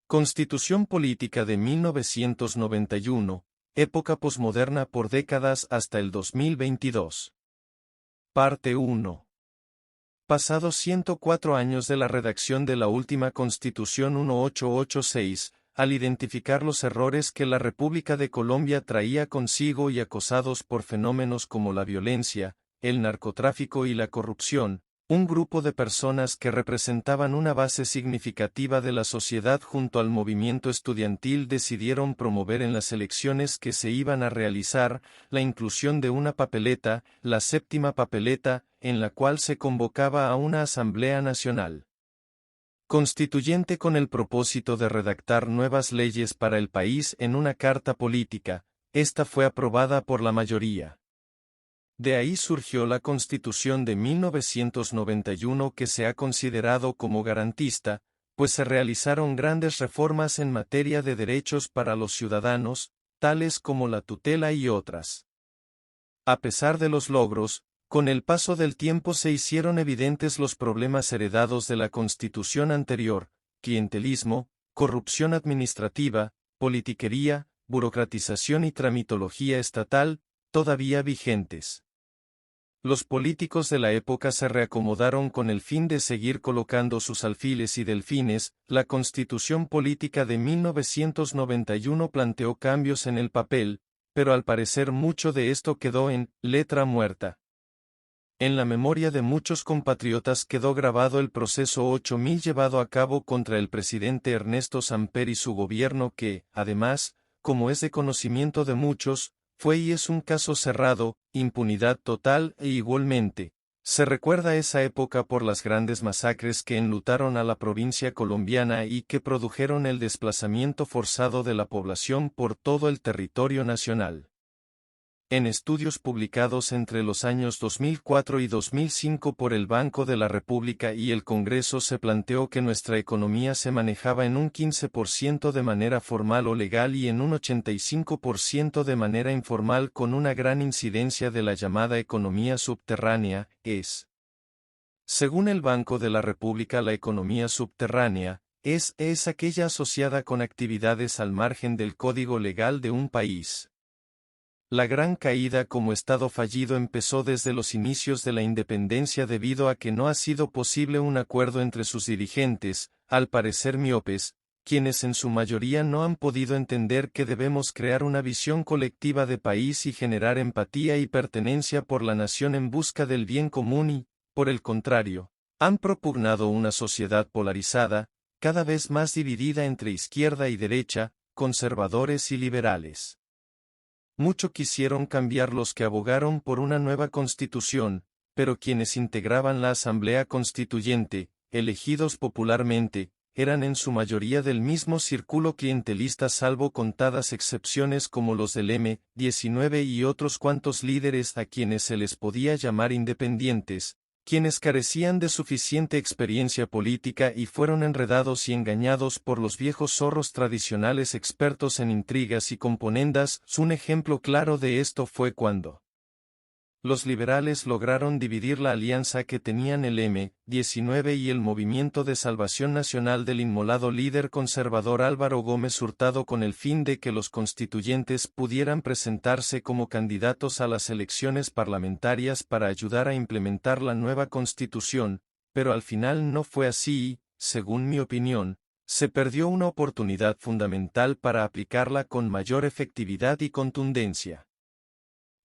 Constitución Política de 1991, época posmoderna por décadas hasta el 2022. Parte 1. Pasados 104 años de la redacción de la última Constitución 1886, al identificar los errores que la República de Colombia traía consigo y acosados por fenómenos como la violencia, el narcotráfico y la corrupción, un grupo de personas que representaban una base significativa de la sociedad junto al movimiento estudiantil decidieron promover en las elecciones que se iban a realizar, la inclusión de una papeleta, la séptima papeleta, en la cual se convocaba a una Asamblea Nacional Constituyente con el propósito de redactar nuevas leyes para el país en una carta política. Esta fue aprobada por la mayoría. De ahí surgió la Constitución de 1991 que se ha considerado como garantista, pues se realizaron grandes reformas en materia de derechos para los ciudadanos, tales como la tutela y otras. A pesar de los logros, con el paso del tiempo se hicieron evidentes los problemas heredados de la Constitución anterior: clientelismo, corrupción administrativa, politiquería, burocratización y tramitología estatal, todavía vigentes. Los políticos de la época se reacomodaron con el fin de seguir colocando sus alfiles y delfines. La Constitución Política de 1991 planteó cambios en el papel, pero al parecer mucho de esto quedó en letra muerta. En la memoria de muchos compatriotas quedó grabado el proceso 8000 llevado a cabo contra el presidente Ernesto Samper y su gobierno que, además, como es de conocimiento de muchos, fue y es un caso cerrado, impunidad total e igualmente, se recuerda esa época por las grandes masacres que enlutaron a la provincia colombiana y que produjeron el desplazamiento forzado de la población por todo el territorio nacional. En estudios publicados entre los años 2004 y 2005 por el Banco de la República y el Congreso se planteó que nuestra economía se manejaba en un 15% de manera formal o legal y en un 85% de manera informal, con una gran incidencia de la llamada economía subterránea, Según el Banco de la República, la economía subterránea es aquella asociada con actividades al margen del código legal de un país. La gran caída como Estado fallido empezó desde los inicios de la independencia debido a que no ha sido posible un acuerdo entre sus dirigentes, al parecer miopes, quienes en su mayoría no han podido entender que debemos crear una visión colectiva de país y generar empatía y pertenencia por la nación en busca del bien común y, por el contrario, han propugnado una sociedad polarizada, cada vez más dividida entre izquierda y derecha, conservadores y liberales. Mucho quisieron cambiar los que abogaron por una nueva constitución, pero quienes integraban la Asamblea Constituyente, elegidos popularmente, eran en su mayoría del mismo círculo clientelista, salvo contadas excepciones como los del M-19 y otros cuantos líderes a quienes se les podía llamar independientes, quienes carecían de suficiente experiencia política y fueron enredados y engañados por los viejos zorros tradicionales expertos en intrigas y componendas. Un ejemplo claro de esto fue cuando los liberales lograron dividir la alianza que tenían el M-19 y el Movimiento de Salvación Nacional del inmolado líder conservador Álvaro Gómez Hurtado, con el fin de que los constituyentes pudieran presentarse como candidatos a las elecciones parlamentarias para ayudar a implementar la nueva constitución, pero al final no fue así y, según mi opinión, se perdió una oportunidad fundamental para aplicarla con mayor efectividad y contundencia.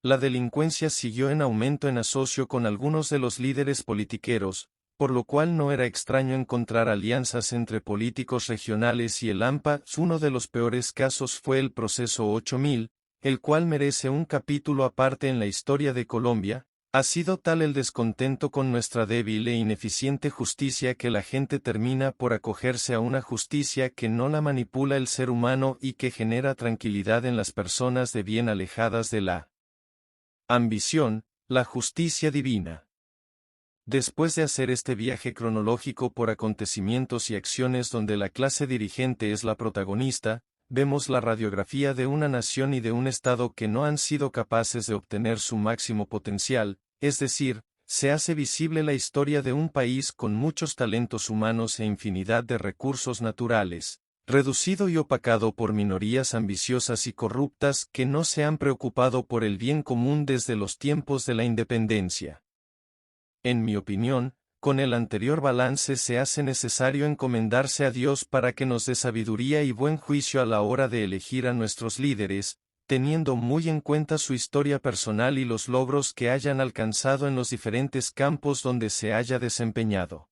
La delincuencia siguió en aumento en asocio con algunos de los líderes politiqueros, por lo cual no era extraño encontrar alianzas entre políticos regionales y el AMPA. Uno de los peores casos fue el proceso 8000, el cual merece un capítulo aparte en la historia de Colombia. Ha sido tal el descontento con nuestra débil e ineficiente justicia que la gente termina por acogerse a una justicia que no la manipula el ser humano y que genera tranquilidad en las personas de bien alejadas de la ambición, la justicia divina. Después de hacer este viaje cronológico por acontecimientos y acciones donde la clase dirigente es la protagonista, vemos la radiografía de una nación y de un Estado que no han sido capaces de obtener su máximo potencial, es decir, se hace visible la historia de un país con muchos talentos humanos e infinidad de recursos naturales, reducido y opacado por minorías ambiciosas y corruptas que no se han preocupado por el bien común desde los tiempos de la independencia. En mi opinión, con el anterior balance se hace necesario encomendarse a Dios para que nos dé sabiduría y buen juicio a la hora de elegir a nuestros líderes, teniendo muy en cuenta su historia personal y los logros que hayan alcanzado en los diferentes campos donde se haya desempeñado.